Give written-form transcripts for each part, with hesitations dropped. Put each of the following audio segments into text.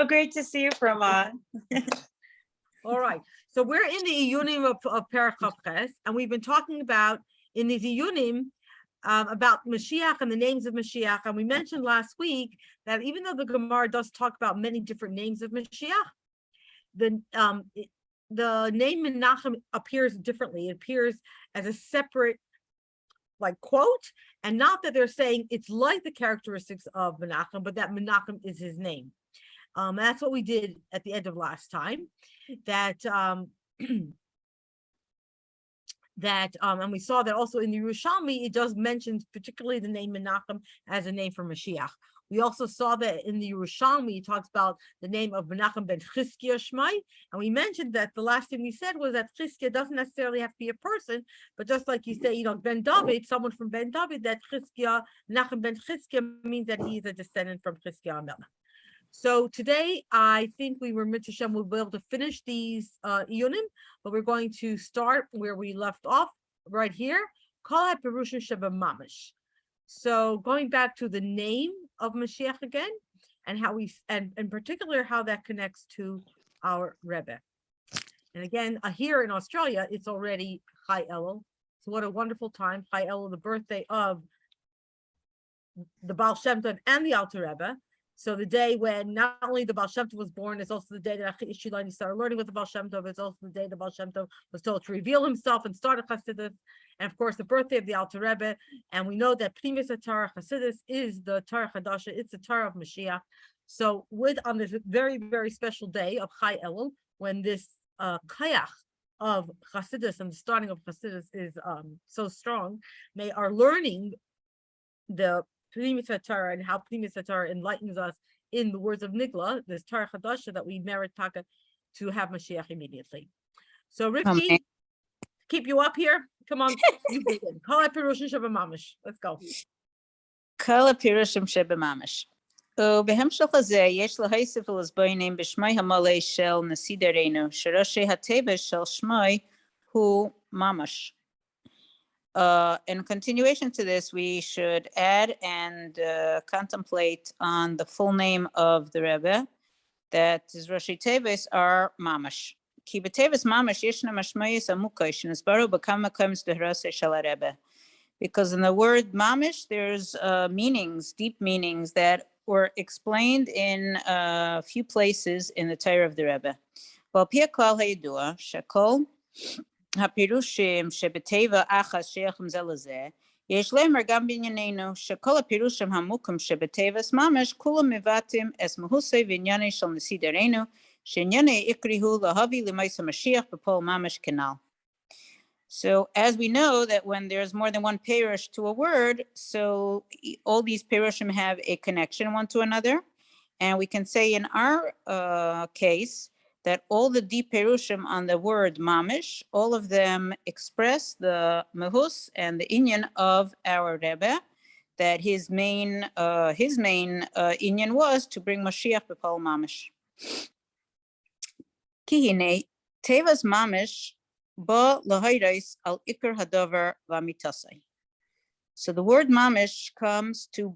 great to see you from All right. So we're in the Iyunim of Perek Chavches, and we've been talking about in these Iyunim about Moshiach and the names of Moshiach. And we mentioned last week that even though the Gemara does talk about many different names of Moshiach, the name Menachem appears differently. It appears as a separate quote, and not that they're saying it's like the characteristics of Menachem, but that Menachem is his name. That's what we did at the end of last time. And we saw that also in the Yerushalmi, it does mention particularly the name Menachem as a name for Mashiach. We also saw that in the Yerushalmi, it talks about the name of Menachem ben Chizkiah Shmai. And we mentioned that the last thing we said was that Chizkiah doesn't necessarily have to be a person, but just like you say, Ben David, someone from Ben David, that Chizkiah, Menachem ben Chizkiah means that he's a descendant from Chizkiah Melech. So today, I think we were Mitzvah will be able to finish these Iyunim, but we're going to start where we left off right here. Kol HaPerushim Sheba Mamish. So going back to the name of Mashiach again, and how and in particular how that connects to our Rebbe. And again, here in Australia, it's already Chai Elul. So what a wonderful time! Chai Elul, the birthday of the Baal Shem Tov and the Alter Rebbe. So the day when not only the Baal Shem Tov was born, it's also the day that Iyunim started learning with the Baal Shem Tov. It's also the day the Baal Shem Tov was told to reveal himself and start a Chassidus. And of course, the birthday of the Alter Rebbe. And we know that Pnimis Torah Chassidus is the Torah Chadasha. It's the Torah of Mashiach. So on this very, very special day of Chai Elul, when this kayach of Chassidus and the starting of Chassidus is so strong, may our learning the Pnimis Torah and how Pnimis Torah enlightens us in the words of Nigla, this Torah Chadasha, that we merit taka to have Mashiach immediately. So Rifki, keep you up here. Come on, you begin. Kol HaPerushim Sheba Mamish. Let's go. Kol HaPerushim Sheba Mamish. ובהמשך לזה יש להוסיף ולהסביר בשמי המלא של נשיא דורנו, שראשי התיבה של שמי הוא ממש. In continuation to this, we should add and contemplate on the full name of the Rebbe, that his Roshi Teves are Mamash. Ki b'Teves Mamash yeshna mashmayis amukay shenasbaru b'kam makom d'hrasei shel Rebbe. Because in the word Mamish, there's meanings, deep meanings that were explained in a few places in the Torah of the Rebbe. V'al-pi hakol hayidua shekol הפירושים שבטבע אחת שייכים זה לזה, יש לאמר גם בענייננו שכל הפירושים המוקם שבטבע ממש כולם מבטאים את מהוסי וענייני של נשיא דורנו, שענייני עיקרי הוא להביא למעשה המשיח בפועל ממש כנ"ל. So as we know that when there's more than one perush to a word, so all these perushim have a connection one to another, and we can say in our case that all the deep perushim on the word mamish, all of them express the mehus and the inyan of our Rebbe, that his main inyan was to bring Moshiach b'pol mamish. Ki hine tevas mamish ba lahayrais al ikar hadavar v'amitasai. So the word mamish comes to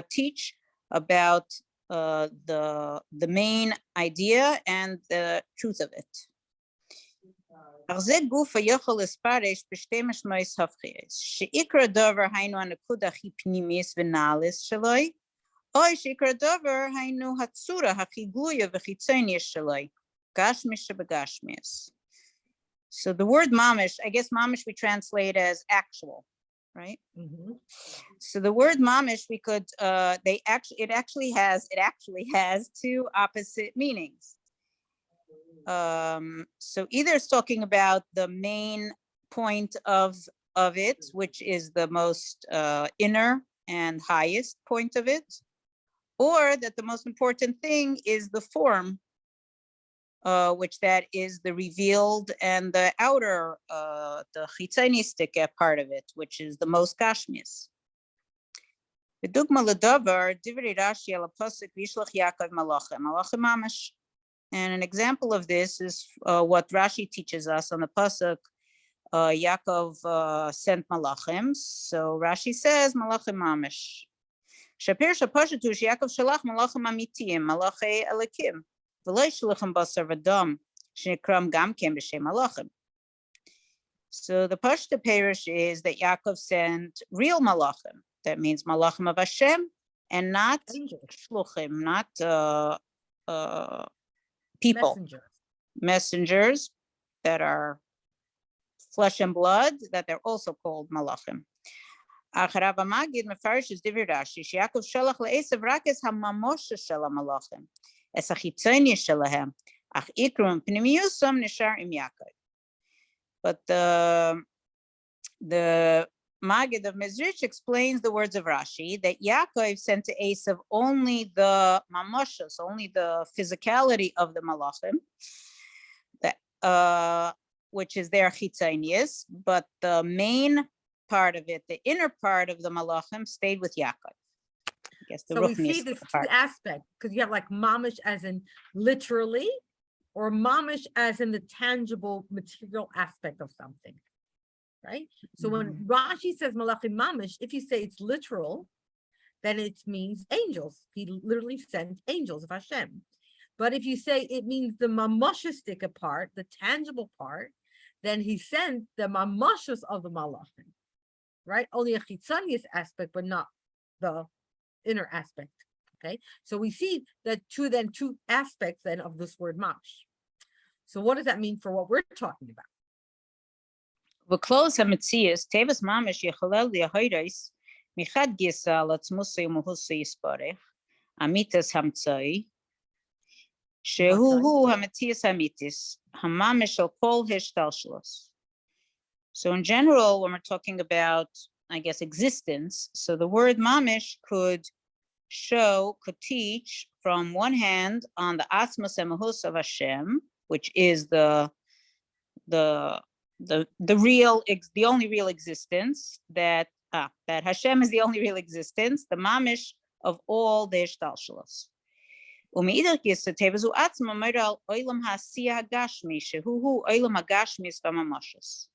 teach about the main idea and the truth of it. So the word mamish, I guess mamish we translate as actual, right? Mm-hmm. So the word mamish, we could it actually has two opposite meanings. So either it's talking about the main point of it, which is the most inner and highest point of it, or that the most important thing is the form, which that is the revealed and the outer, the chitzanistic part of it, which is the most gashmius. B'dugma l'davar divrei Rashi al pasuk v'yishlach Yaakov malachim mamash. And an example of this is what Rashi teaches us on the pasuk. Yaakov sent malachim. So Rashi says malachim mamash. Shapir Shapashatu Yaakov Shalach Malachim Amitim, Malachi Elikim, V'loi Shluchim Basar V'dam, Shnekram Gam Kem B'Shem Malachim. So the Pashto Parish is that Yaakov sent real Malachim. That means Malachim of Hashem, and not Shluchim, not people, messengers that are flesh and blood, that they're also called Malachim. Acharav Magid mefarishes Divir Rashi, Yaakov Shalach le'esav rak es hamamosha shel hamalachim, es hachitzoni shelahem, ach ikrum pnimiyusam nishar im Yaakov. But the Magid of Mezrich explains the words of Rashi that Yaakov sent to Esav only the mamoshas, only the physicality of the malachim, that which is their chitzonius, but the main part of it, the inner part of the malachim, stayed with Yaakov. I guess the so we see this two aspects, because you have like mamish as in literally, or mamish as in the tangible material aspect of something, right? So when Rashi says malachim mamish, if you say it's literal, then it means angels. He literally sent angels of Hashem. But if you say it means the mamoshistic part, the tangible part, then he sent the mamoshus of the malachim, right? Only a chitzonius aspect, but not the inner aspect. Okay, so we see that two aspects then of this word mamish. So what does that mean for what we're talking about? V'klos hametzias tevas mamish yechalel li'ahoyres michad gisa latzmusay umuhusay yisparech amitas hamtzai shehu hametzias hamitis hamamish shel kol hishtalshalos. So in general, when we're talking about, I guess, existence, so the word mamish could teach from one hand on the Atzmos Emahus of Hashem, which is the only real existence, that Hashem is the only real existence, the mamish of all the ishtalshalos. U'meidach gisa tevazu atzma meral oilam ha'asiyah hagashmi shehu oilam hagashmis v'mamashos.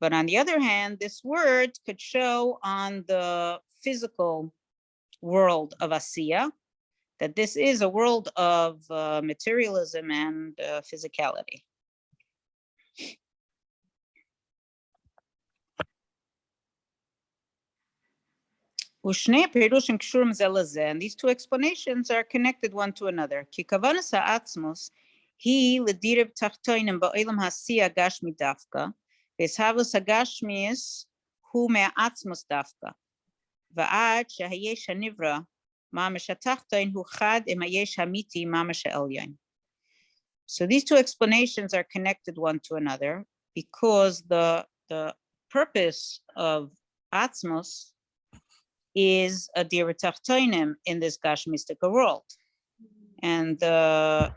But on the other hand, this word could show on the physical world of Asiya, that this is a world of materialism and physicality. And these two explanations are connected one to another. Ki kavanas ha'atzmos hi l'dirib tachtoinim ba'olam ha'asiya gashmi dafka, v'eshavos ha'gashmis hu me'atzmos dafka. Va'ad shehayesh hanivra mamash ha'tachtoin hu chad im hayesh hamiti mamash ha'elyon. So these two explanations are connected one to another because the purpose of atzmos is a dir tachtoinim in this gashmistic world, and the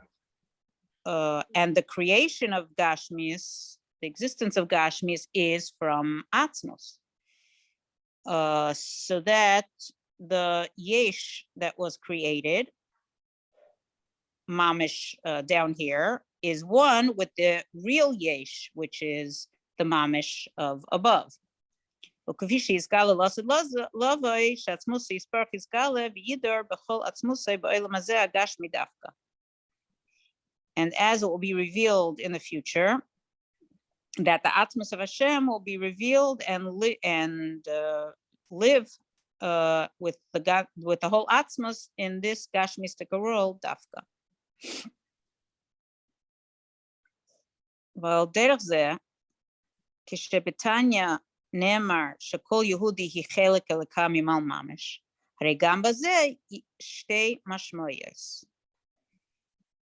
creation of gashmis, the existence of gashmis, is from atzmos. So that the yesh that was created, mamish down here, is one with the real yesh, which is the mamish of above. And as it will be revealed in the future, that the Atmos of Hashem will be revealed and live with the whole Atmos in this Gashmistic world, Dafka. Well, derech zeh, כשבתניא נאמר שכל יהודי היא חלק אלוקה ממעל ממש, הרי גם בזה שתי משמעויות.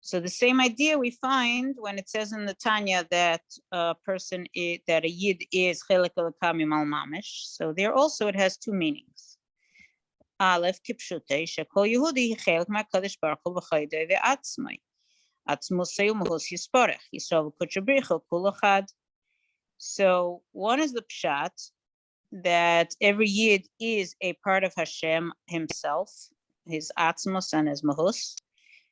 So the same idea we find when it says in the Tanya that a person is, that a yid is chelek elokah mimal mamish. So there also it has two meanings. Aleph kipshutei shekol Yehudi chelek ma'kadosh baruch hu v'chaydei ve'atzmai. Atzmosei u'mahus yisporech Yisrael v'kutrabrichu kul echad. So one is the pshat that every yid is a part of Hashem himself, his atzmos and his mahus,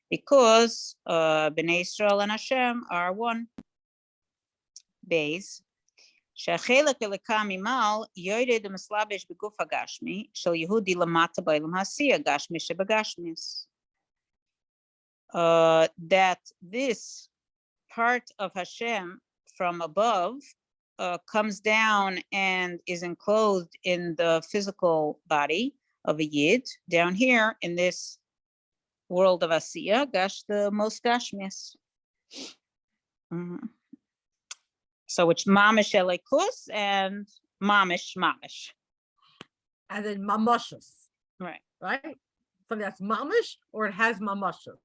because Bnei Israel and Hashem are one base. שהחלק אלוקה ממעל יורד ומסלבש בגוף הגשמי של יהודי למטה בעולם העשי הגשמי שבגשמיס. That this part of Hashem from above comes down and is enclosed in the physical body of a Yid down here in this world of Asiya, the most Gashmias. So it's Mamish Elikus and Mamish. And then mamashos. Right. Right? Something that's mamish or it has mamashos.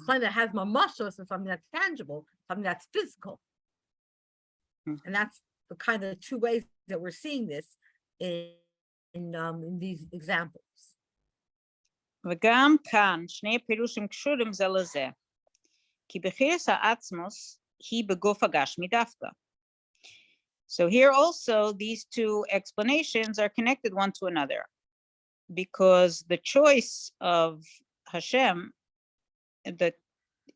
Something that has mamashos is something that's tangible, something that's physical. And that's the kind of two ways that we're seeing this in these examples. וגם כאן שני פירושים קשורים זה לזה. כי בחירס העצמוס היא בגוף הגשמי דווקא. So here also these two explanations are connected one to another, because the choice of Hashem that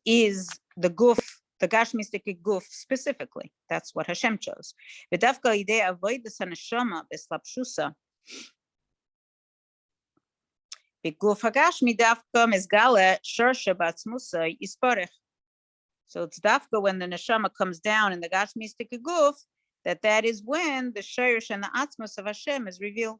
is the guf, the gashmistic guf specifically. That's what Hashem chose. ודווקא על ידי avodas haneshama beslapshusa בגוף הגשמי דווקא מסגלה שורשה בעצמוסה יספרך. So it's dafka when the neshama comes down in the gashmistic guf, that is when the shirish and the atzmos of Hashem is revealed.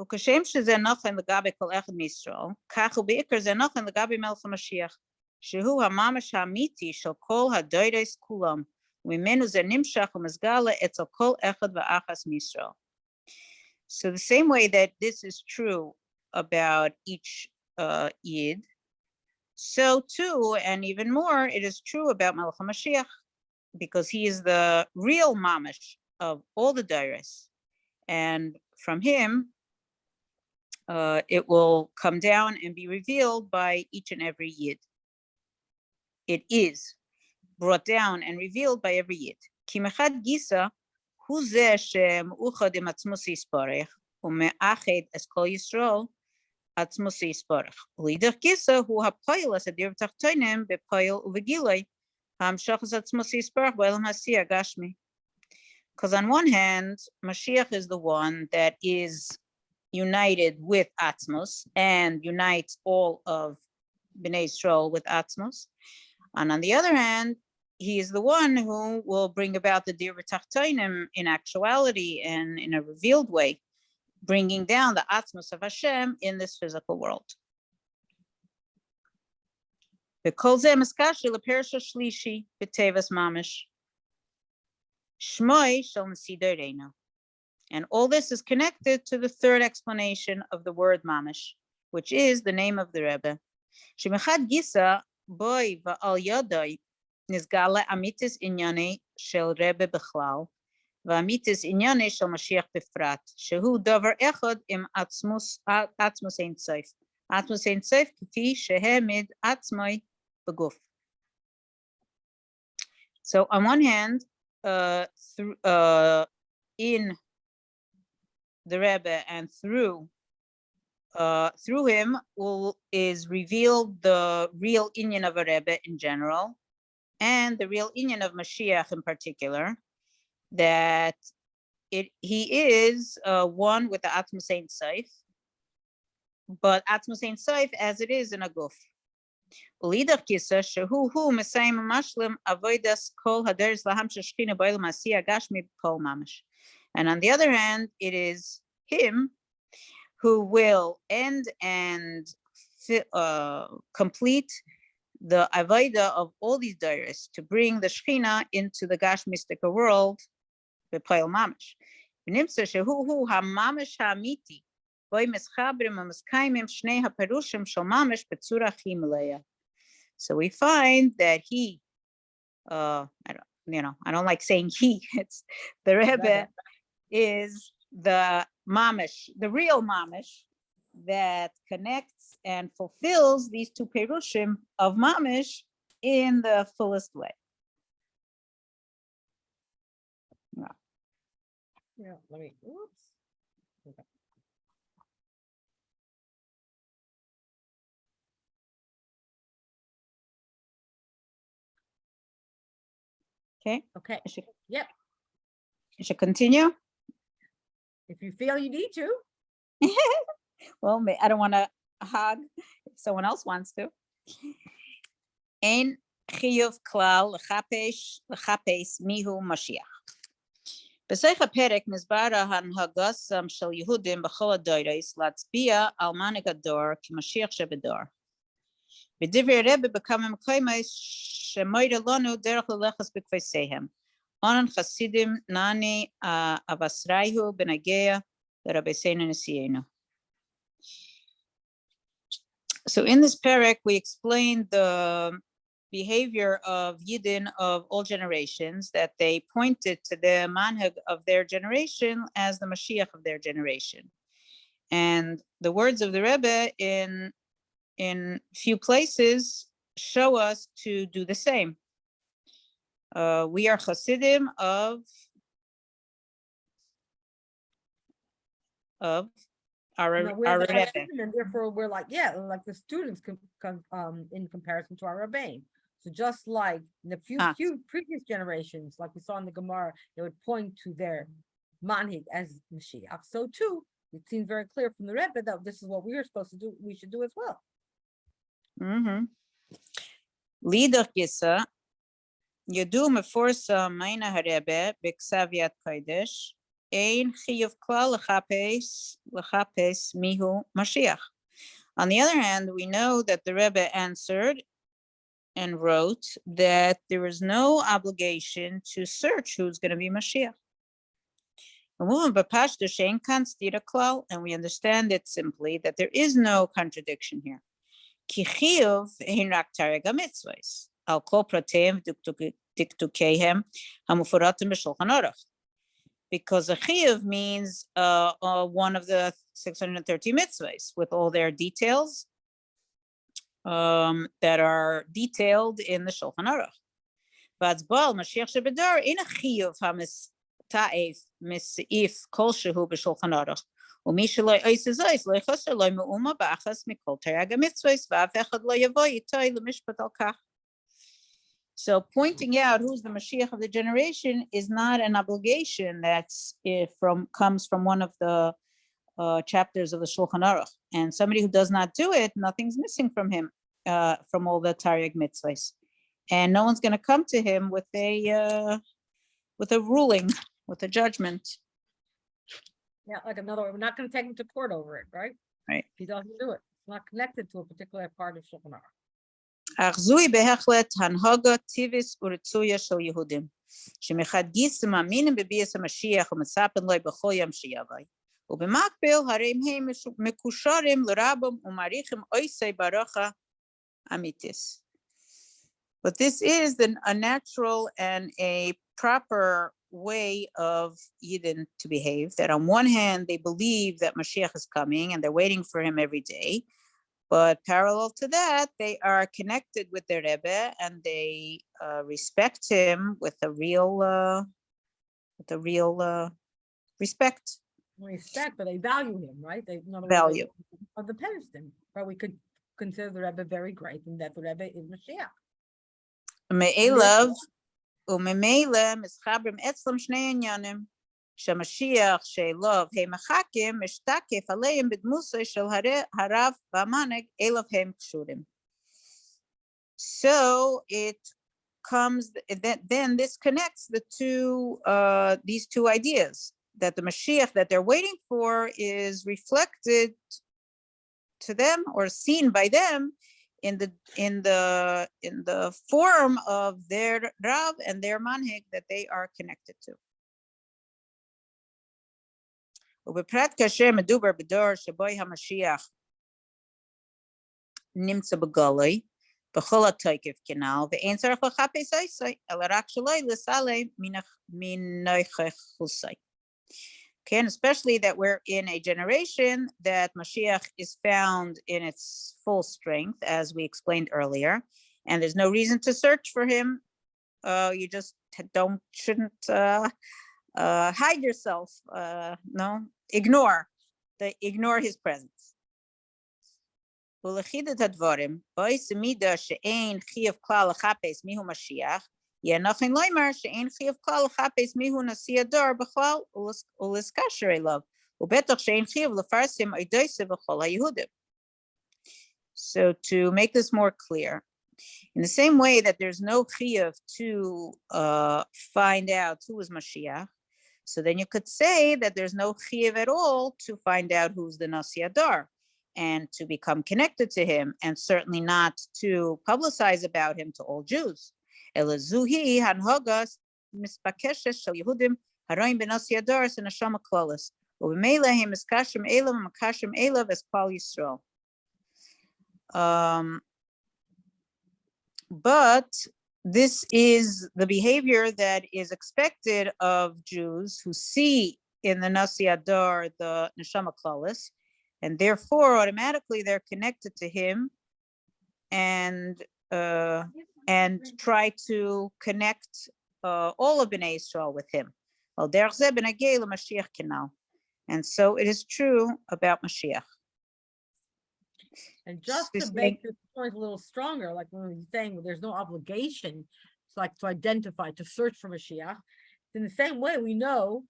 וכשם שזה נכון לגבי כל אחד מישראל, כך ובעיקר זה נכון לגבי מלך המשיח, שהוא הממש האמיתי של כל הדורות כולם, וממנו זה נמשך ומסגלה אצל כל אחד ואחת מישראל. So the same way that this is true about each Yid, so too, and even more, it is true about Melech HaMashiach, because he is the real mamash of all the dairas. And from him, it will come down and be revealed by each and every Yid. It is brought down and revealed by every Yid. Ki mechad gisa hu ze she'meuchad im atzmos yisparech u'me'ached es kol Yisrael atzmos yisparech. U'lidach gisa hu ha'poil as adir v'tachtonim bepoil u'v'giloi ha'amshachas atzmos yisparech b'olam ha'asiyah gashmi. Because on one hand, Mashiach is the one that is united with Atzmos and unites all of Bnei Yisrael with Atzmos. And on the other hand, he is the one who will bring about the Dir V'Tachtonim in actuality and in a revealed way, bringing down the Atzmos of Hashem in this physical world. V'kol zeh miskashi l'perush hashlishi b'tevas mamish. Shmoi shel Nesidah Reinu. And all this is connected to the third explanation of the word mamish, which is the name of the Rebbe. Shemechad gisa boy va'al yadai nizgala amitis inyane shel Rebbe bechlal va'amitis inyane shel Mashiach befrat shehu davar echad im atzmus ein sof atzmus ein sof k'fi shehe mid atzmai beguf. So on one hand, in the Rebbe and through him is revealed the real inyan of a Rebbe in general, and the real inyan of Mashiach in particular, that he is one with the Atmos Ein Sof, but Atmos Ein Sof as it is in a guf. Ulidach kisa shehu mesayim mashlim avodas kol haderes laham sheshchina b'olam ha'asiyah gashmi kol mamash. And on the other hand, it is him who will end and complete the avodah of all these dairas to bring the Shechina into the Gashmistic world, the Poel Mamash. V'nimtza shehu hamamash ha'amiti boi meschabrim u'meskaimim shnei haperushim shel mamash b'tzura chi meleya. So we find that he, I don't like saying he. It's the Rebbe is the mamish, the real mamish that connects and fulfills these two perushim of mamish in the fullest way. Yeah, let me, oops. Okay. Okay. Okay. I should, Yep. I should continue. If you feel you need to. Well, I don't want to hog if someone else wants to. Ein chiyuv klal l'chapes mihu Mashiach. בסייך הפרק מסבר ההנהגה של יהודים בכל הדורות להצביע על מנהיג הדור כמשיח שבדור. בדברי רבי בכמה מקומות שמוירה לנו דרך ללכת בכבשיהם. אונן חסידים נעני אבשריהו בנגיע לרבנו נשיאנו. So in this parak, we explain the behavior of Yidden of all generations, that they pointed to the manhag of their generation as the Mashiach of their generation. And the words of the Rebbe in few places show us to do the same. We are Hasidim of our Rebbe. And therefore we're like, yeah, like the students in comparison to our Rebbeim. So just like in the few previous generations, like we saw in the Gemara, they would point to their manhig as Mashiach. So too, it seems very clear from the Rebbe that this is what we are supposed to do. We should do as well. Lieder Gissa, Yadu Meforsa Meine Harebe Biksaviat Kodesh. Ein chiyuv klal l'chapes mihu Mashiach. On the other hand, we know that the Rebbe answered and wrote that there is no obligation to search who's going to be Mashiach. And we understand it simply that there is no contradiction here. Ki chiyuv ein rak tareg hamitzvos al kol prateim diktukehem hamufuratim b'shulchan aruch. Because a chiyuv means one of the 630 mitzvahs with all their details that are detailed in the Shulchan Aruch. V'atzbal Mashiach shebedar in a chiyuv hamistaef misif kol shehu b'Shulchan Aruch. Umi sheloi oisez ois lo yichaser lo me'uma ba'achas mikol terag mitzvahs v'af echad lo yavo yitoi l'mishpat al kach. So pointing out who's the Mashiach of the generation is not an obligation that's comes from one of the chapters of the Shulchan Aruch. And somebody who does not do it, nothing's missing from him, from all the Taryag mitzvahs. And no one's going to come to him with a ruling, with a judgment. Yeah, like another way, we're not going to take him to court over it, right? Right. He doesn't do it. It's not connected to a particular part of Shulchan Aruch. אך זוהי בהחלט הנהגה טיבס ורצויה של יהודים, שמחד גיסא מאמינים בביאת המשיח ומצפים לו בכל יום שיבוא, ובמקביל הרי הם מקושרים לרבם ומעריכים עושי ברכה אמיתיס. But this is a natural and a proper way of Yidden to behave, that on one hand they believe that Mashiach is coming and they're waiting for him every day. But parallel to that, they are connected with their Rebbe and they respect him with a real respect. Respect, but they value him, right? They value of the pedestal. But we could consider the Rebbe very great, and that the Rebbe is Mashiach. Me'elav u'memele mischabrim etzlam shnei inyanim. שהמשיח שאליו הם מחכים משתקף עליהם בדמוסו של הרב והמנהיג אליו הם קשורים. So it comes, then this connects these two ideas, that the Mashiach that they're waiting for is reflected to them or seen by them in the form of their Rav and their Manhig that they are connected to. ובפרט כאשר מדובר בדור שבו המשיח נמצא בגלוי, בכל התוקף כנ"ל, ואין צריך לחפש עושי, אלא רק שלא לסלם מנוכחותו. Okay, and especially that we're in a generation that Mashiach is found in its full strength, as we explained earlier, and there's no reason to search for him. You just shouldn't hide yourself. No. Ignore his presence. ולחידת הדברים, באיס מידה שאין חייב כלל לחפש מיהו משיח, ינוחין לומר שאין חייב כלל לחפש מיהו נשיא הדור בכלל ולהתקשר אליו, ובטח שאין חייב לפרסם עדויו בכל היהודים. So to make this more clear, in the same way that there's no chiyuv to find out who is Mashiach, so then you could say that there's no chiyuv at all to find out who's the Nasi Adar and to become connected to him, and certainly not to publicize about him to all Jews. Elazuhi hanhogas mispakeshes shel Yehudim haroim benasi Adar senashama klalis ubemeilahem miskashim elav makashim elav as Klal Yisrael. But this is the behavior that is expected of Jews who see in the Nasi Adar the Neshama Klalis, and therefore automatically they're connected to him and try to connect all of Bnei Israel with him. And so it is true about Mashiach. And just to make this point a little stronger, like when we were saying there's no obligation, it's like to identify, to search for Mashiach. In the same way, we know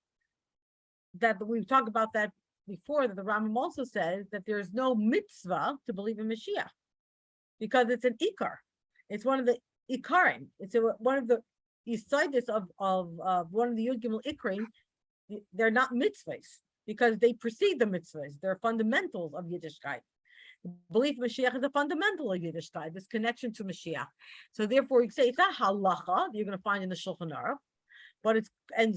that we've talked about that before, that the Rambam also says that there's no mitzvah to believe in Mashiach because it's an ikar. It's one of the ikarim. It's one of the yisaidis of one of the Yud Gimel Ikrim. They're not mitzvahs because they precede the mitzvahs. They're fundamentals of Yiddishkeit. Belief in Mashiach is a fundamental of Yiddishkeit, this connection to Mashiach. So therefore, you say it's not halacha that you're going to find in the Shulchan Aruch, but it's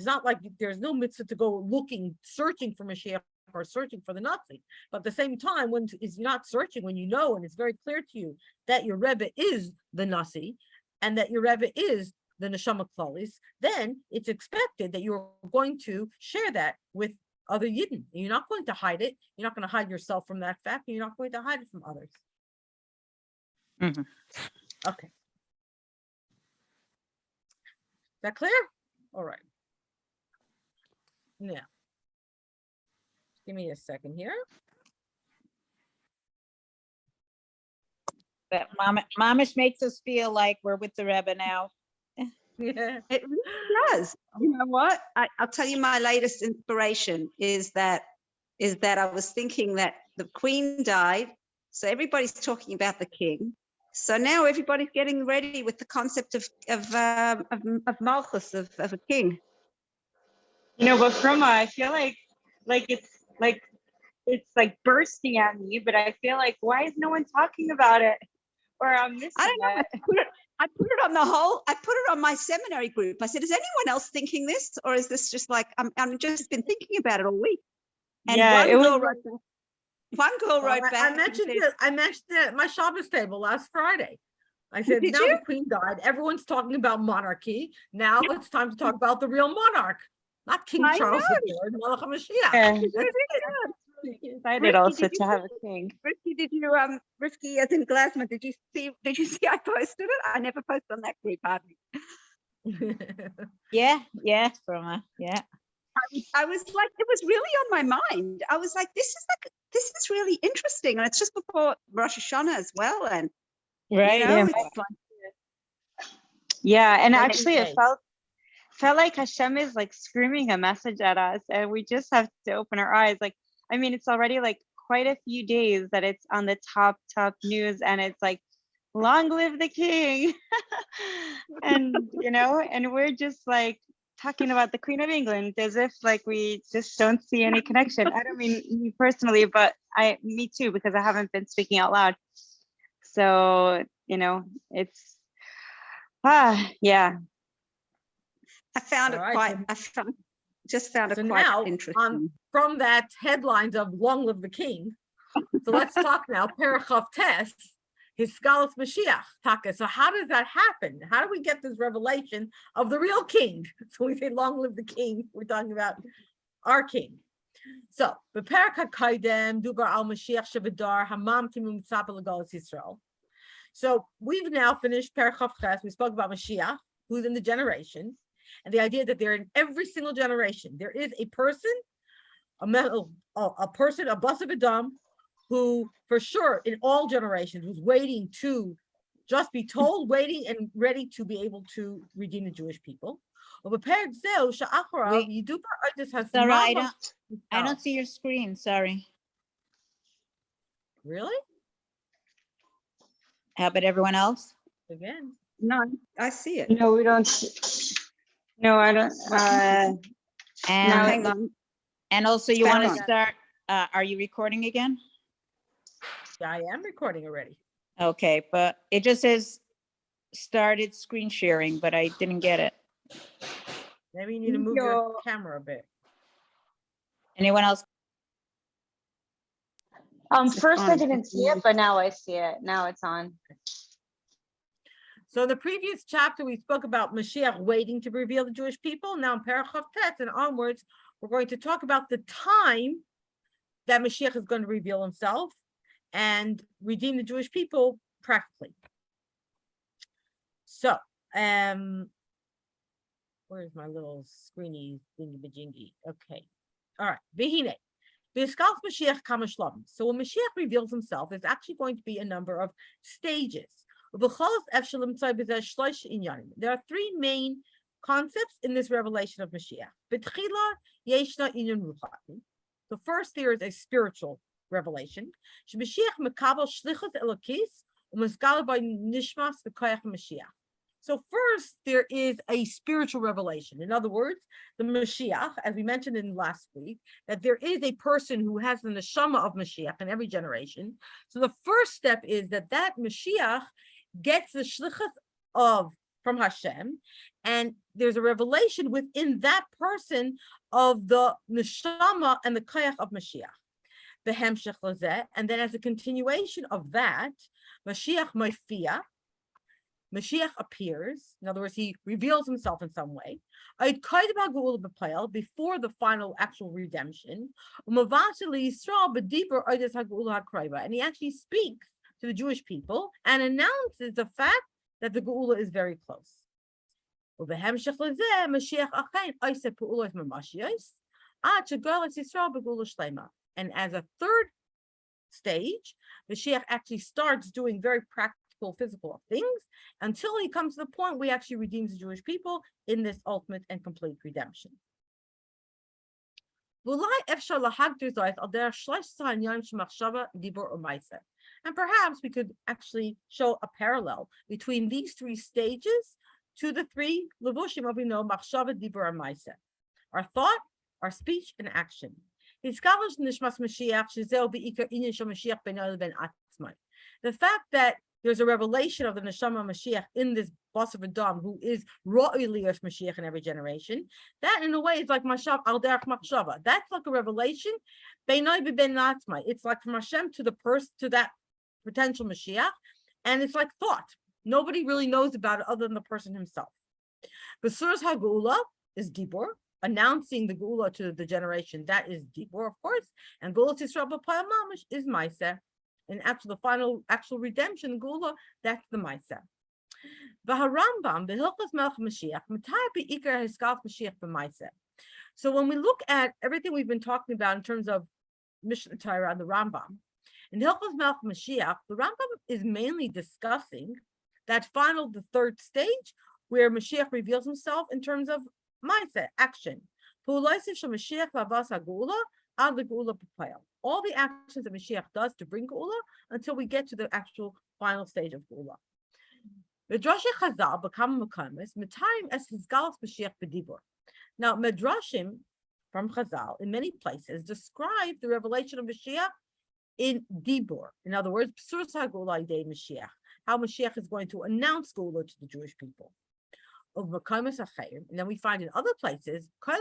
not like there's no mitzvah to go looking, searching for Mashiach or searching for the Nazi. But at the same time, when you're not searching, when you know and it's very clear to you that your Rebbe is the Nazi and that your Rebbe is the Neshama Klalis, then it's expected that you're going to share that with other Yidden. You're not going to hide it. You're not going to hide yourself from that fact. And you're not going to hide it from others. Mm-hmm. Okay. Is that clear? All right. Now, give me a second here. But Mamish makes us feel like we're with the Rebbe now. Yeah. It really does. You know what? I'll tell you my latest inspiration is that I was thinking that the Queen died, so everybody's talking about the King. So now everybody's getting ready with the concept of Malchus, of a king. You know, but Froma, I feel like it's like bursting at me, but I feel like why is no one talking about it? Or I'm missing I don't know. it. I put it on my seminary group. I said, is anyone else thinking this? Or is this just like, I'm just been thinking about it all week. And Yeah, one girl wrote back. I mentioned it at my Shabbos table last Friday. I said, Did now you? the Queen died. Everyone's talking about monarchy. Now it's time to talk about the real monarch, not King I Charles know. III, Melech HaMashiach. Yeah. That's it. excited Rifki, also did to you have a king. Rifki, did you Rifki as in Glasman, did you see I posted it? I never post on that group hardly. Yeah, Froma, yeah. I was like, it was really on my mind. I was like, this is really interesting. And it's just before Rosh Hashanah as well. And Right. you know, Yeah. it's like, Yeah, and Like actually you it say. felt like Hashem is like screaming a message at us, and we just have to open our eyes. Like, I mean, it's already like quite a few days that it's on the top news, and it's like, long live the king. And you know, and we're just like talking about the Queen of England as if like we just don't see any connection. I don't mean me personally, but me too, because I haven't been speaking out loud. So, you know, it's yeah. I found All it right, quite, so- found So it quite now, interesting. from that headlines of Long Live the King, so let's talk now, Perichov Test, his Skalos Mashiach, Taka. So how does that happen? How do we get this revelation of the real king? So we say Long Live the King, we're talking about our king. So, Beperak HaKaidem, Dubar al Mashiach Shebedar, Hamam Timum Tzapa Legalos Yisrael. So we've now finished Perichov Ches. We spoke about Mashiach, who's in the generations, and the idea that they're in every single generation. There is a person, a person, a bus of Adam, who for sure in all generations was waiting to just be told, waiting, and ready to be able to redeem the Jewish people. Sarah, I don't see your screen. Sorry. Really? How about everyone else? Again. No, I see it. No, we don't. No, I don't. Now Hang on. And also, you Hang want to on. start? Are you recording again? I am recording already. Okay, but it just says started screen sharing, but I didn't get it. Maybe you need to move your camera a bit. Anyone else? First I didn't see it, but now I see it. Now it's on. So in the previous chapter, we spoke about Mashiach waiting to reveal the Jewish people. Now in Parachav Tet and onwards, we're going to talk about the time that Mashiach is going to reveal himself and redeem the Jewish people practically. So, where's my little screeny thingy bajingy? Okay. All right. Vihine. Mashiach Kamashlam. So when Mashiach reveals himself, there's actually going to be a number of stages. There are three main concepts in this revelation of Mashiach. So first, there is a spiritual revelation. So first, there is a spiritual revelation. In other words, the Mashiach, as we mentioned in last week, that there is a person who has the neshama of Mashiach in every generation. So the first step is that Mashiach gets the shlichus from Hashem, and there's a revelation within that person of the neshama and the koyach of Mashiach. And then as a continuation of that, Mashiach appears. In other words, he reveals himself in some way before the final actual redemption. And he actually speaks to the Jewish people and announces the fact that the Geula is very close. And as a third stage, Mashiach actually starts doing very practical, physical things until he comes to the point where he actually redeems the Jewish people in this ultimate and complete redemption. And perhaps we could actually show a parallel between these three stages to the three levushim of machshava, dibur, and ma'aseh: our thought, our speech, and action. The fact that there's a revelation of the neshama Mashiach in this boss of Adam, who is Ro'y Liyash Mashiach in every generation, that in a way is like Mashav al derech machshava. That's like a revelation. It's like from Hashem to that potential Mashiach, and it's like thought. Nobody really knows about it other than the person himself. Besuras HaGeula is Dibur, announcing the Geula to the generation. That is Dibur, of course, and Geula Tisra B'Payam Mamish is Maaseh. And after the final actual redemption, Geula, that's the Maaseh. V'harambam b'Hilchos Melech Mashiach Matai be'ikar Hiskaf Mashiach b'Maaseh. So when we look at everything we've been talking about in terms of Mishnah Torah and the Rambam, in Hilchos Melech Mashiach, the Rambam is mainly discussing that the third stage, where Mashiach reveals himself in terms of mindset, action. All the actions that Mashiach does to bring Geula until we get to the actual final stage of Geula. Now, Medrashim from Chazal in many places describe the revelation of Mashiach in Dibur. In other words, Mashiach, how Mashiach is going to announce Geula to the Jewish people. And then we find in other places, we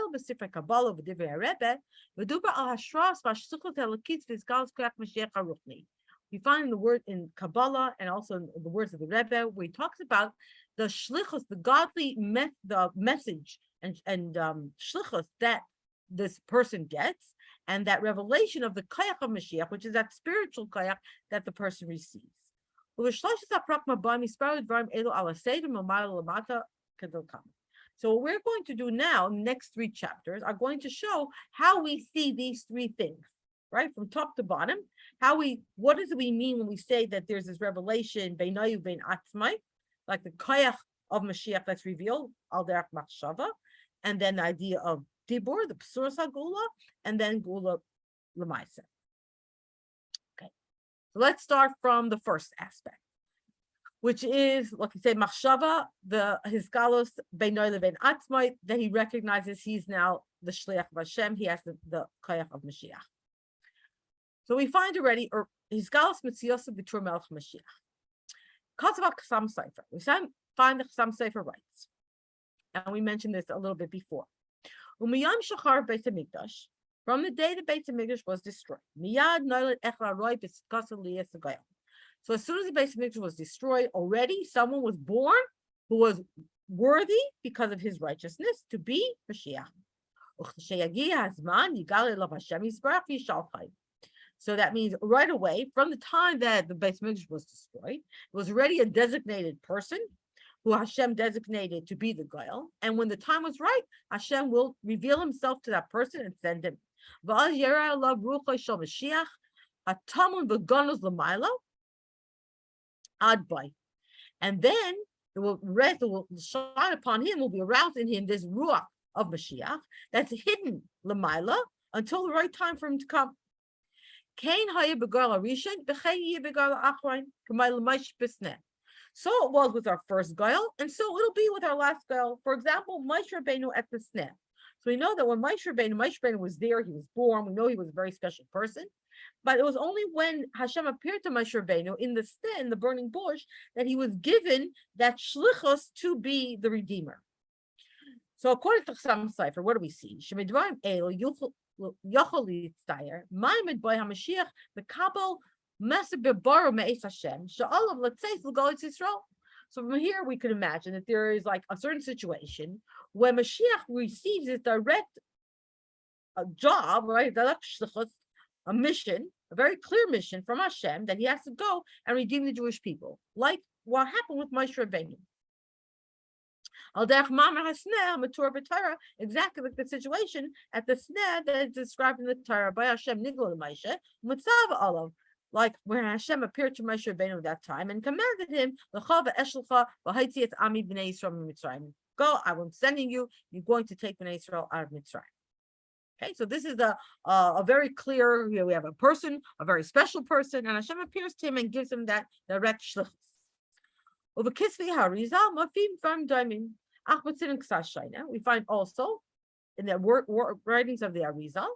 find the word in Kabbalah and also in the words of the Rebbe, where he talks about the shlichus, the godly the message and shlichus that this person gets, and that revelation of the koyach of Mashiach, which is that spiritual koyach that the person receives. So what we're going to do now, next three chapters, are going to show how we see these three things. right? From top to bottom. What does we mean when we say that there's this revelation, beinayu bein atzmai, like the koyach of Mashiach that's revealed, al derech machshava, and then the idea of dibur, the psuras hagula, and then gula lemaisa. Okay, so let's start from the first aspect, which is, like you say, machshava, the hiskalos beinoy lebein atzmai, that he recognizes he's now the shliach of Hashem, he has the koyach of Mashiach. So we find already, or hiskalos mitziyosu b'tur melech Mashiach. Katzavak Chasam Sofer. We find the Chasam Sofer writes, and we mentioned this a little bit before. Umiyam shachar Beit Hamikdash, from the day the Beit Hamikdash was destroyed. Miyad noiled echla roi b'skasa liyas hagayim. So as soon as the Beit Hamikdash was destroyed, already someone was born who was worthy because of his righteousness to be Mashiach. So that means right away, from the time that the Beit Hamikdash was destroyed, it was already a designated person who Hashem designated to be the Goel. And when the time was right, Hashem will reveal himself to that person and send him. And then it will shine upon him, will be aroused in him this ruach of Mashiach that's hidden lamaila until the right time for him to come. So it was with our first Goel, and so it'll be with our last Goel. For example, Moshe Rabbeinu at the Sneh. So we know that when Moshe Rabbeinu was there, he was born. We know he was a very special person. But it was only when Hashem appeared to Moshe Rabbeinu in the Sneh, in the burning bush, that he was given that shlichus to be the Redeemer. So according to Chasam Sofer, what do we see? So from here we could imagine that there is like a certain situation where Mashiach receives his direct job, right? A mission, a very clear mission from Hashem that he has to go and redeem the Jewish people, like what happened with Moshe Rabbeinu. Exactly like the situation at the Sneh that is described in the Torah by Hashem Nigla Moshe, Mutzav Olav, like when Hashem appeared to Moshe Rabbeinu at that time and commanded him, go, I'm sending you, you're going to take Bnei Israel out of Mitzrayim. Okay, so this is a very clear, we have a person, a very special person, and Hashem appears to him and gives him that direct shlichus. We find also in the writings of the Arizal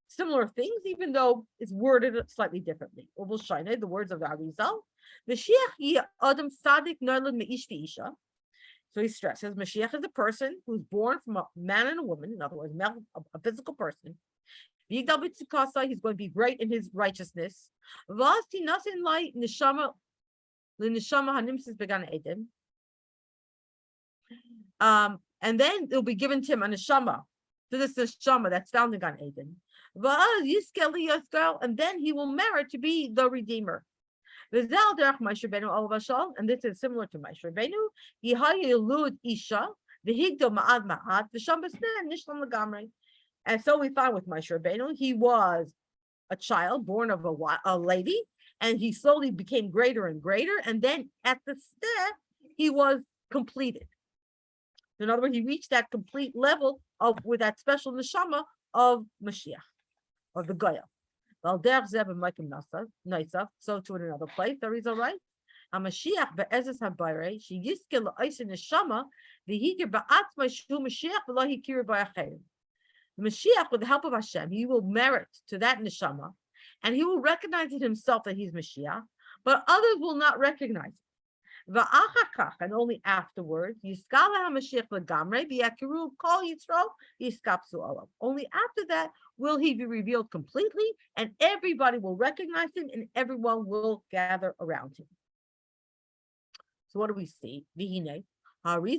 similar things, even though it's worded slightly differently. The words of the Arizal. So he stresses Mashiach is a person who's born from a man and a woman, in other words, a physical person. He's going to be great in his righteousness. And then it'll be given to him a neshama, to this neshama that's found in Gan Eden. And then he will merit to be the Redeemer. And this is similar to Moshe Rabbeinu. And so we find with Moshe Rabbeinu, he was a child born of a lady, and he slowly became greater and greater. And then at the step, he was completed. In other words, he reached that complete level with that special neshama of Mashiach, of the Goyal. So to in another place, there is a right. Mashiach be'ezes habayre, she yiskel la'isen neshama, v'higir ba'atzma shu Mashiach v'lo hikir ba'acherim. The Mashiach, with the help of Hashem, he will merit to that neshama, and he will recognize it himself that he's Mashiach, but others will not recognize it. And only afterwards, only after that will he be revealed completely, and everybody will recognize him, and everyone will gather around him. So what do we see? So we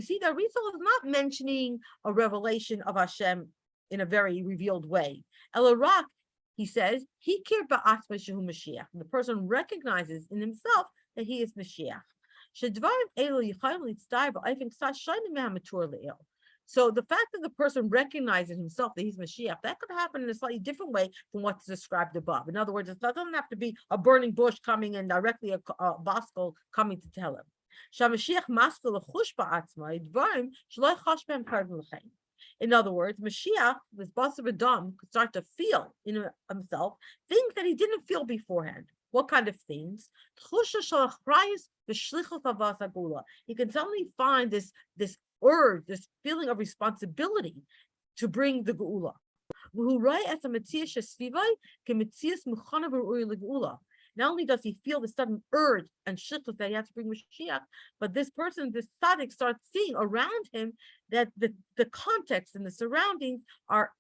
see that Rizal is not mentioning a revelation of Hashem in a very revealed way. Elarak, he says, he Mashiach. The person recognizes in himself that he is Mashiach. So the fact that the person recognizes himself that he's Mashiach, that could happen in a slightly different way from what's described above. In other words, it doesn't have to be a burning bush coming and directly a Bosco coming to tell him. In other words, Mashiach, this boss of Adam, could start to feel in himself things that he didn't feel beforehand. What kind of things? He can suddenly find this urge, this feeling of responsibility to bring the Geula. Not only does he feel the sudden urge and shlichus that he has to bring Mashiach, but this person, this tzaddik, starts seeing around him that the context and the surroundings are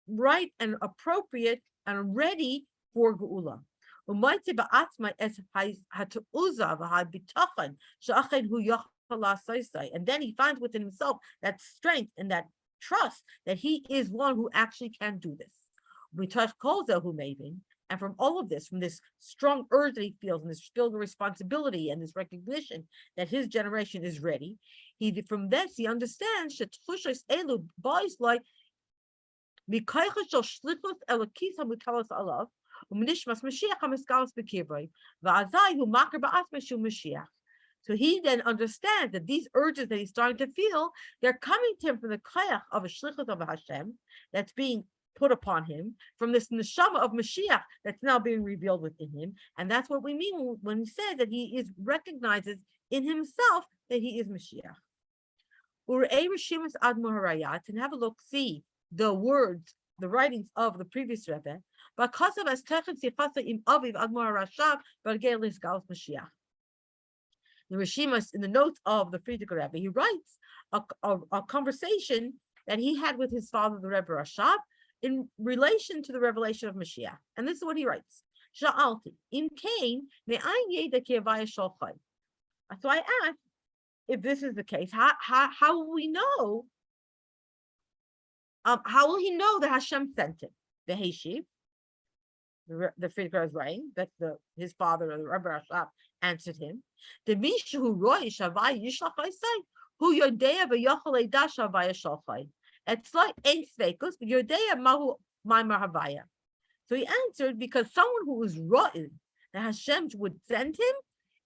right and appropriate and ready for Geula. And then he finds within himself that strength and that trust that he is one who actually can do this. And from all of this, from this strong urge that he feels, and this feeling of responsibility, and this recognition that his generation is ready, from this he understands that so he then understands that these urges that he's starting to feel, they're coming to him from the koyach of a shlichus of a Hashem that's being put upon him, from this neshama of Mashiach that's now being revealed within him. And that's what we mean when he says that he recognizes in himself that he is Mashiach. And have a look, see the words, the writings of the previous Rebbe. The Rishimas, in the notes of the Frierdiker Rebbe, he writes a conversation that he had with his father, the Rebbe Rashab, in relation to the revelation of Mashiach. And this is what he writes. Sha'alti, im kain, me'ayin yeda ki havaya sholchai. So I asked, if this is the case, how will we know? How will he know that Hashem sent him? The Heshiv, the Frierdiker is writing, that his father, the Rebbe Rashab, answered him. The Mishu who roy shavai yishlach say, who yodea v'yochel edah shavaya sholchai. It's like ain't sveikus, but yodea mahu ma'amar havaya. So he answered, because someone who is rotten that Hashem would send him,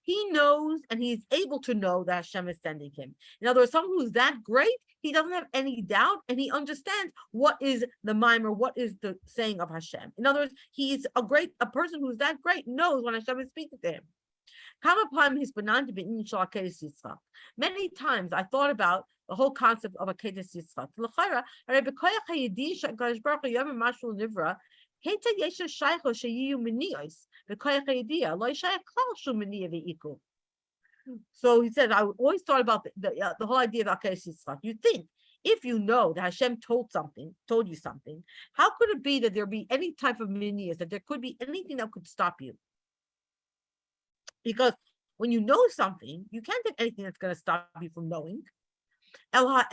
he knows and he's able to know that Hashem is sending him. In other words, someone who's that great, he doesn't have any doubt and he understands what is the maimer, what is the saying of Hashem. In other words, he's a person who's that great knows when Hashem is speaking to him. Many times I thought about the whole concept of a Kedes Yitzchak. So he said, I always thought about the whole idea of Kedes Yitzchak. You think, if you know that Hashem told you something, how could it be that there be any type of minias, that there could be anything that could stop you? Because when you know something, you can't have anything that's going to stop you from knowing. There are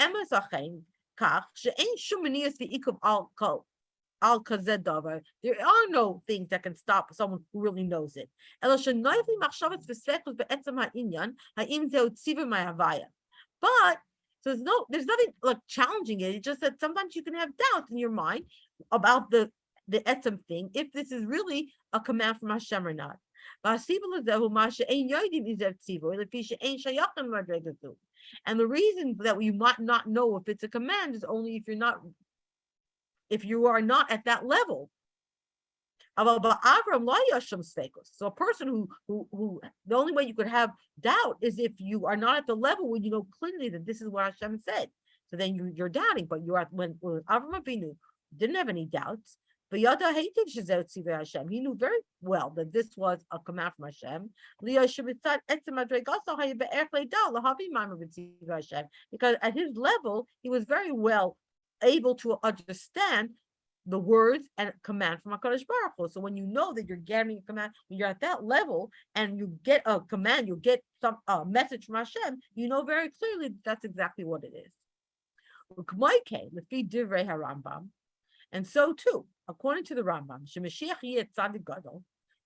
no things that can stop someone who really knows it. But so there's nothing like challenging it. It's just that sometimes you can have doubts in your mind about the etzem thing, if this is really a command from Hashem or not. And the reason that we might not know if it's a command is only if you are not at that level. So a person who the only way you could have doubt is if you are not at the level where you know clearly that this is what Hashem said. So then you're doubting, but you're at when Avram Avinu didn't have any doubts. But he knew very well that this was a command from Hashem. Because at his level, he was very well able to understand the words and command from HaKadosh Baruch Hu. So when you know that you're getting a command, when you're at that level and you get a command, you get some message from Hashem, you know very clearly that that's exactly what it is. And so too, according to the Rambam, he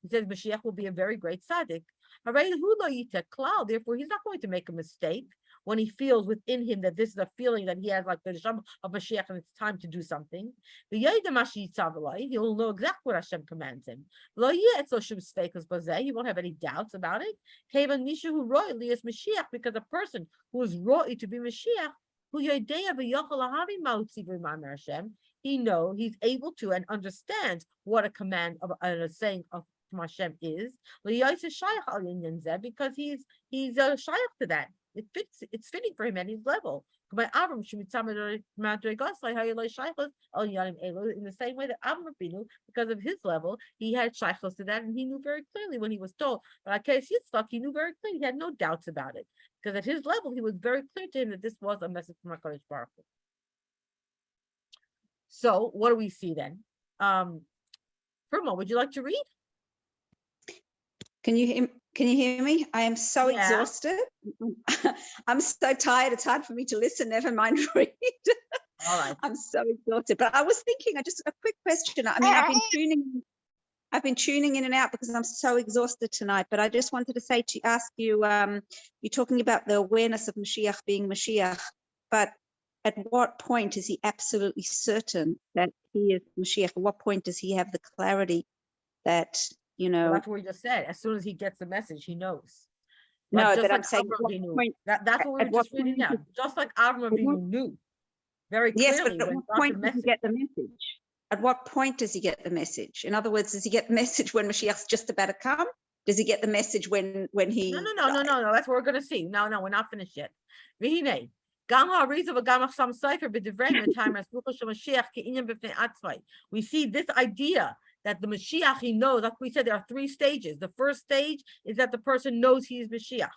says Mashiach will be a very great tzaddik. Therefore, he's not going to make a mistake. when he feels within him that this is a feeling that he has like the neshama of Mashiach and it's time to do something. He'll know exactly what Hashem commands him. He won't have any doubts about it. Because a person who is roi to be Mashiach, he's able to and understands what a command of a saying of Hashem is, because he's shaykh to that. It's fitting for him at his level. In the same way that Avram Avinu, because of his level, he had shaykhos to that, and he knew very clearly when he was told. But I case Yitzchak, he knew very clearly, he had no doubts about it, because at his level, he was very clear to him that this was a message from HaKadosh Baruch Hu. So, what do we see then? Firmo, would you like to read? Can you hear me? I am so exhausted. I'm so tired. It's hard for me to listen, never mind read. All right. I'm so exhausted. But I was thinking, just a quick question. I mean, I've been tuning in and out because I'm so exhausted tonight. But I just wanted to ask you, you're talking about the awareness of Mashiach being Mashiach, but at what point is he absolutely certain that he is Mashiach? At what point does he have the clarity that, Well, that's what we just said. As soon as he gets the message, he knows. No, but I'm like saying that's what we were just reading now. Just like Avram Avinu knew very clearly. Yes, but at what point does he get the message? At what point does he get the message? In other words, does he get the message when Mashiach's just about to come? Does he get the message when he? No. That's what we're going to see. No, we're not finished yet. We see this idea that the Mashiach, he knows, like we said, there are three stages. The first stage is that the person knows he is Mashiach.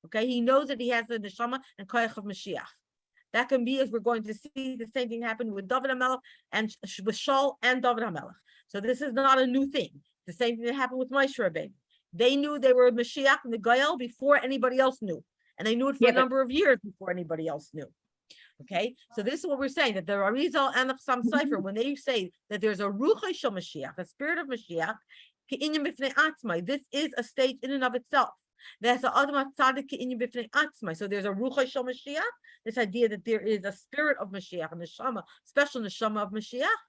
Okay, he knows that he has the neshama and koyach of Mashiach. That can be, as we're going to see, the same thing happened with David HaMelech and with Shaul and David HaMelech. So this is not a new thing. The same thing that happened with Moshe Rabbeinu. They knew they were Mashiach and the Goyel before anybody else knew. And they knew it for a number of years before anybody else knew. Okay, so this is what we're saying, that the Arizal and the Chassam Sofer, when they say that there's a Ruach Shel Mashiach, a spirit of Mashiach, this is a state in and of itself. There's a Adam Tzadik K'inyan B'fnei Atzmai. So there's a Ruach Shel Mashiach, this idea that there is a spirit of Mashiach, a neshama, special neshama of Mashiach,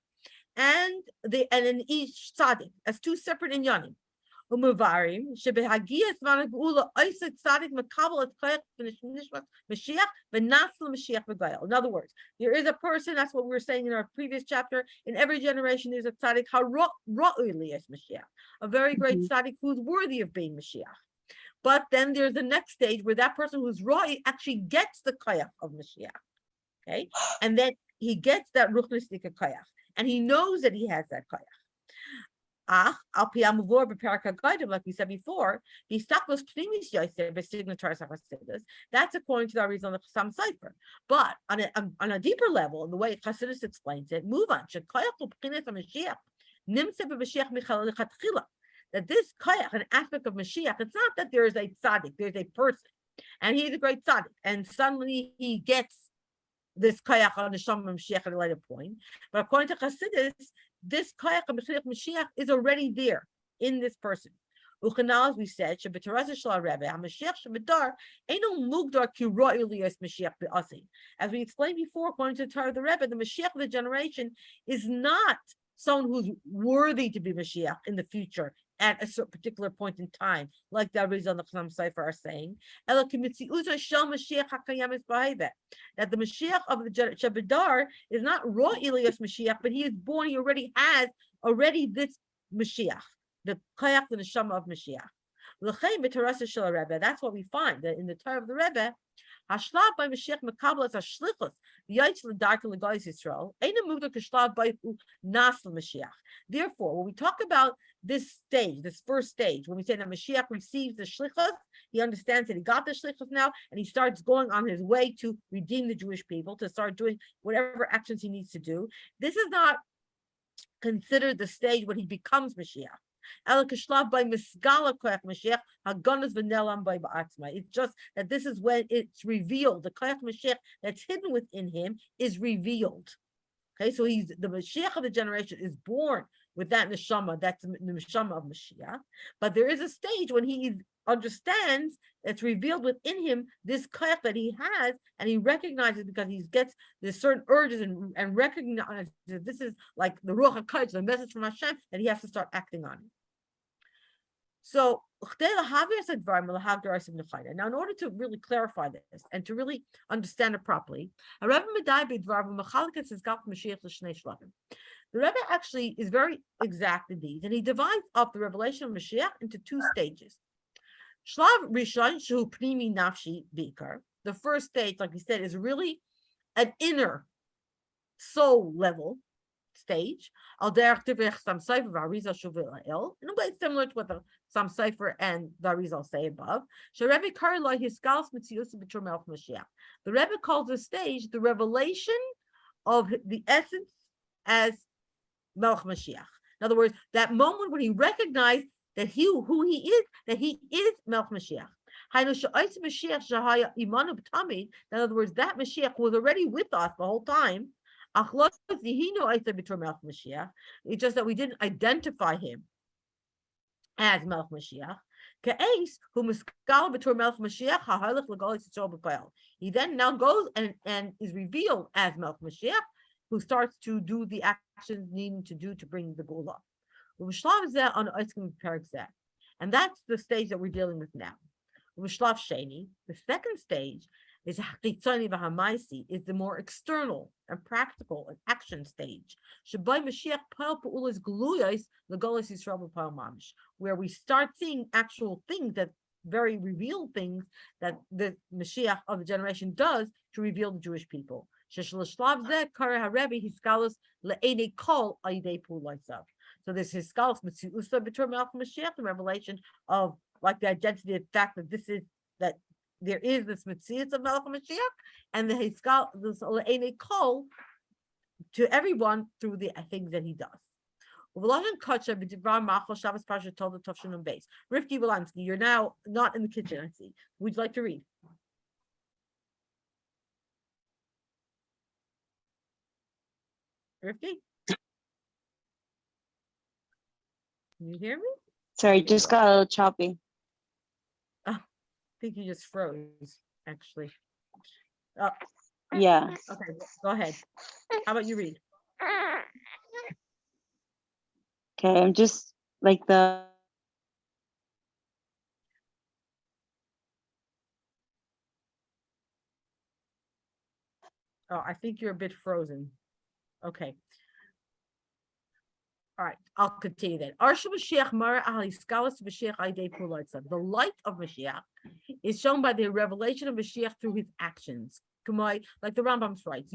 and in each Tzadik as two separate inyanim. In other words, there is a person, that's what we were saying in our previous chapter, in every generation there's a tzaddik, a very great tzaddik who's worthy of being Mashiach. But then there's the next stage where that person who's roi actually gets the koyach of Mashiach. Okay, and then he gets that ruchnistic koyach, and he knows that he has that koyach. Like we said before, that's according to the reason of the Chassam Sofer. But on a deeper level, in the way Chassidus explains it, move on. That this koyach, an aspect of Mashiach, it's not that there is a tzaddik, there's a person, and he's a great tzaddik, and suddenly he gets this koyach on the Neshama Mashiach at a later point. But according to Chassidus, this koyach of Mashiach is already there in this person. As we said, as we explained before, according to the Torah of the Rebbe, the Mashiach of the generation is not someone who's worthy to be Mashiach in the future at a certain particular point in time, like the Arizal and the Chassam Sofer are saying. That the Mashiach of the Shebedar is not raw Elias Mashiach, but he is born, he already has this Mashiach, the Koyach, the Neshama of Mashiach. That's what we find, that in the Torah of the Rebbe, Hashlav by Mashiach Mekabel as a shlichus, Yaitz l'darka l'gayis Yisrael, Eina mugdar k'shlav by nas l'Mashiach. Therefore, when we talk about this stage, this first stage, when we say that Mashiach receives the shlichus, he understands that he got the shlichus now, and he starts going on his way to redeem the Jewish people, to start doing whatever actions he needs to do. This is not considered the stage when he becomes Mashiach. It's just that this is when it's revealed. The koyach Mashiach that's hidden within him is revealed. Okay, so he's the Mashiach of the generation is born with that neshama, that's the neshama of Mashiach. But there is a stage when he is understands, it's revealed within him this koach that he has, and he recognizes because he gets this certain urges and recognizes that this is like the ruach hakodesh, the message from Hashem, that he has to start acting on it. So now, in order to really clarify this and to really understand it properly, the Rebbe actually is very exact in these, and he divides up the revelation of Mashiach into two stages. Shlav Rishon Shu Pnimi Nafshi Bikar. The first stage, like we said, is really an inner soul level stage. In a way similar to what the Sam Sefer and the Arizal say above. The Rebbe calls this stage the revelation of the essence as Melech Mashiach. In other words, that moment when he recognized that who he is, that he is Melech Mashiach. In other words, that Mashiach was already with us the whole time. It's just that we didn't identify him as Melech Mashiach. He then now goes and is revealed as Melech Mashiach, who starts to do the actions needing to do to bring the Gula. And that's the stage that we're dealing with now. The second stage is the more external and practical and action stage, where we start seeing actual things, that very revealed things that the Mashiach of the generation does to reveal the Jewish people. So this is the revelation of like the identity, the fact that this is that there is this Metzius of Melech Mashiach, and the Hiskal, this Le'enei Kol to everyone through the things that he does. Rivki Volansky, you're now not in the kitchen, I see. Would you like to read? Rivki? Can you hear me? Sorry, just got a little choppy. I think you just froze, actually. Yeah. Okay, go ahead. How about you read? Okay, I'm just like the. Oh, I think you're a bit frozen. Okay. All right, I'll continue then. The light of Mashiach is shown by the revelation of Mashiach through his actions. Like the Rambam writes,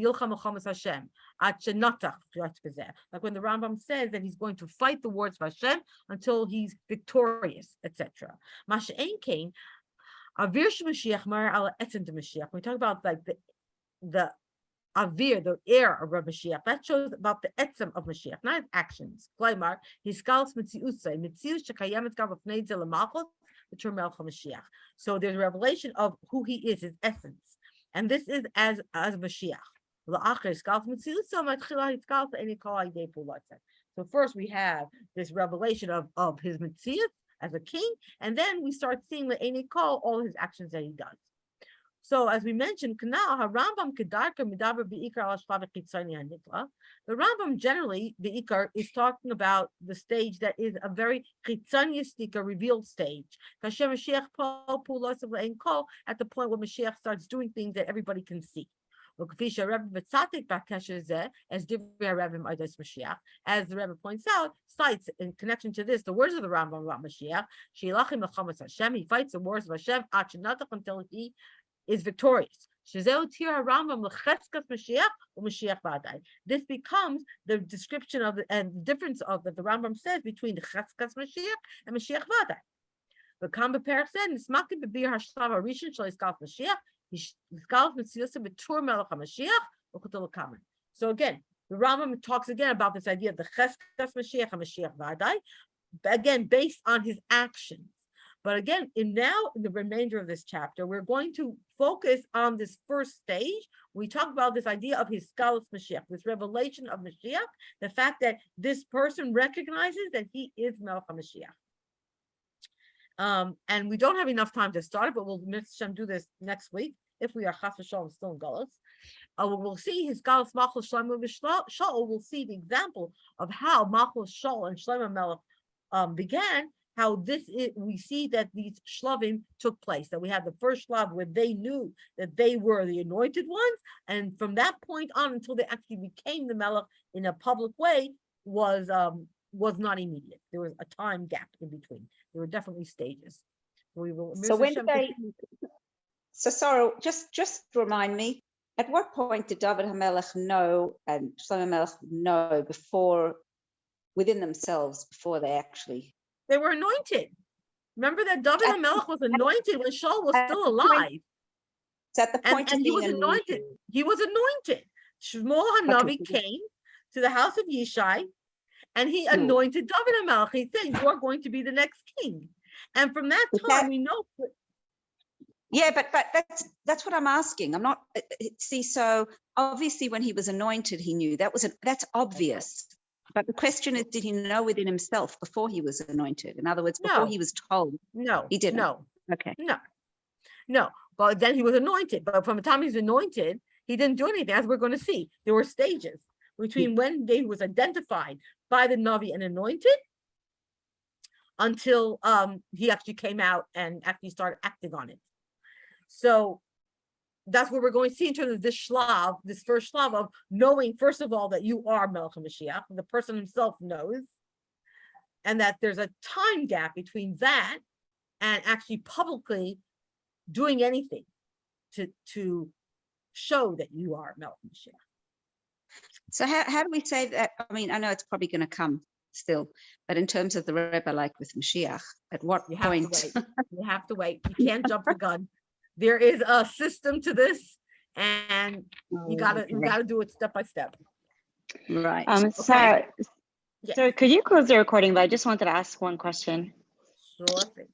like when the Rambam says that he's going to fight the wars of Hashem until he's victorious, etc. When we talk about like the Avir, the air of Mashiach, that shows about the etzem of Mashiach, not his actions. So there's a revelation of who he is, his essence. And this is as Mashiach. So first we have this revelation of his Metzius as a king, and then we start seeing the Eini Kol, all his actions that he does. So as we mentioned, the Rambam generally, the Ikar, is talking about the stage that is a very chitzanyistic, a revealed stage. At the point where Mashiach starts doing things that everybody can see. As the Rebbe points out, cites in connection to this, the words of the Rambam about Mashiach, he fights the wars of Hashem until he is victorious. This becomes the description of and the difference of that the Rambam says between the Cheskas Mashiach and Mashiach Vadai. The Kamba Perek said, "Nismakim bebir hashlav harishon shel iskalf Mashiach, iskalf mitziusa betur melech haMashiach u'chutul kamen." So again, the Rambam talks again about this idea of the Cheskas Mashiach and Mashiach Vadai, again based on his actions. But again, in the remainder of this chapter, we're going to focus on this first stage. We talk about this idea of his Skalus Mashiach, this revelation of Mashiach, the fact that this person recognizes that he is Melech HaMashiach. And we don't have enough time to start it, but we'll do this next week if we are chas v'shalom still in Galus. We'll see his Galus Malchus Shlomo Shaul. We'll see the example of how Malchus Shaul and Shlomo Melech began. How we see that these shlavim took place. That we had the first shlav where they knew that they were the anointed ones, and from that point on until they actually became the Melech in a public way was not immediate. There was a time gap in between. There were definitely stages. So when did they? So Sara, just remind me. At what point did David HaMelech know and Shlomo Melech know within themselves before they actually? They were anointed. Remember that David HaMelech was anointed when Shaul was still alive. So at the point and he was anointed. He was anointed. Shmuel HaNavi came to the house of Yishai, and he anointed David HaMelech. He said, "You are going to be the next king." And from that time, we know. Yeah, but that's what I'm asking. I'm not. See, so obviously, when he was anointed, he knew that's obvious. But the question is, did he know within himself before he was anointed? In other words, before he was told? No, he didn't. No. Okay. No. But then he was anointed. But from the time he was anointed, he didn't do anything. As we're going to see, there were stages between when he was identified by the Navi and anointed until he actually came out and actually started acting on it. So that's what we're going to see in terms of this shlav, this first shlav of knowing, first of all, that you are Melech HaMashiach. The person himself knows, and that there's a time gap between that and actually publicly doing anything to show that you are Melech HaMashiach. So how do we say that? I mean, I know it's probably going to come still, but in terms of the Rebbe, like with Moshiach, at what point? You have to wait. You can't jump the gun. There is a system to this, and you gotta do it step by step. Right. Sarah, yes. So could you close the recording? But I just wanted to ask one question. Sure thing.